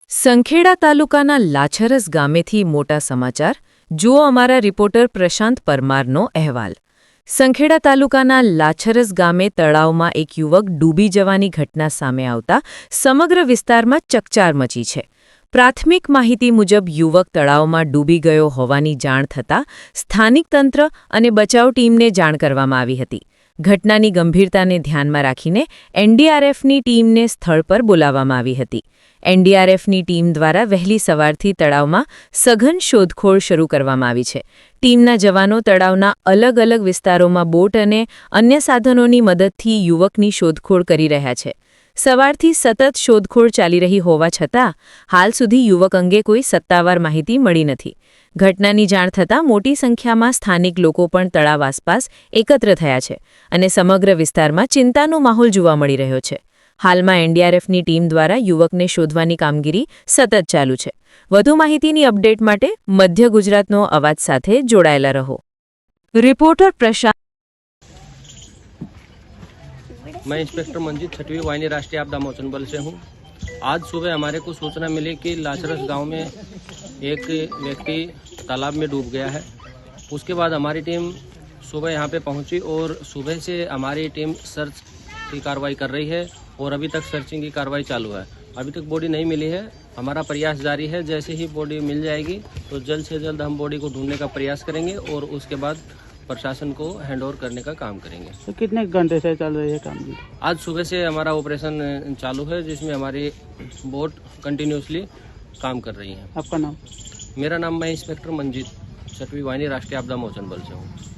સંખેડા તાલુકાના લાછરસ ગામેથી મોટા સમાચાર. જુઓ અમારા રિપોર્ટર પ્રશાંત પરમારનો અહેવાલ. સંખેડા તાલુકાના લાછરસ ગામે તળાવમાં એક યુવક ડૂબી જવાની ઘટના સામે આવતા સમગ્ર વિસ્તારમાં ચકચાર મચી છે. પ્રાથમિક માહિતી મુજબ યુવક તળાવમાં ડૂબી ગયો હોવાની જાણ થતાં સ્થાનિક તંત્ર અને બચાવ ટીમને જાણ કરવામાં આવી હતી. ઘટનાની ગંભીરતાને ધ્યાનમાં રાખીને એનડીઆરએફની ટીમને સ્થળ પર બોલાવવામાં આવી હતી. એનડીઆરએફની ટીમ દ્વારા વહેલી સવારથી તળાવમાં સઘન શોધખોળ શરૂ કરવામાં આવી છે. ટીમના જવાનો તળાવના અલગ અલગ વિસ્તારોમાં બોટ અને અન્ય સાધનોની મદદથી યુવકની શોધખોળ કરી રહ્યા છે. સવારથી સતત શોધખોળ ચાલી રહી હોવા છતાં હાલ સુધી યુવક અંગે કોઈ સત્તાવાર માહિતી મળી નથી. ઘટનાની જાણ થતાં મોટી સંખ્યામાં સ્થાનિક લોકો પણ તળાવ આસપાસ એકત્ર થયા છે અને સમગ્ર વિસ્તારમાં ચિંતાનો માહોલ જોવા મળી રહ્યો છે. હાલમાં એનડીઆરએફની ટીમ દ્વારા યુવકને શોધવાની કામગીરી સતત ચાલુ છે. વધુ માહિતીની અપડેટ માટે મધ્ય ગુજરાતનો અવાજ સાથે જોડાયેલા રહો. રિપોર્ટર પ્રશાંત. मैं इंस्पेक्टर मंजीत 6वीं वाहिनी राष्ट्रीय आपदा मोचन बल से हूँ। आज सुबह हमारे को सूचना मिली कि लाचरस गांव में एक व्यक्ति तालाब में डूब गया है। उसके बाद हमारी टीम सुबह यहाँ पे पहुँची और सुबह से हमारी टीम सर्च की कार्रवाई कर रही है और अभी तक सर्चिंग की कार्रवाई चालू है। अभी तक बॉडी नहीं मिली है, हमारा प्रयास जारी है। जैसे ही बॉडी मिल जाएगी तो जल्द से जल्द हम बॉडी को ढूंढने का प्रयास करेंगे और उसके बाद प्रशासन को हैंड ओवर करने का काम करेंगे। तो कितने घंटे से चल रही है काम? आज सुबह से हमारा ऑपरेशन चालू है जिसमें हमारी बोट कंटिन्यूसली काम कर रही है। आपका नाम? मेरा नाम मैं इंस्पेक्टर मंजीत 6वीं वाहिनी राष्ट्रीय आपदा मोचन बल से हूँ।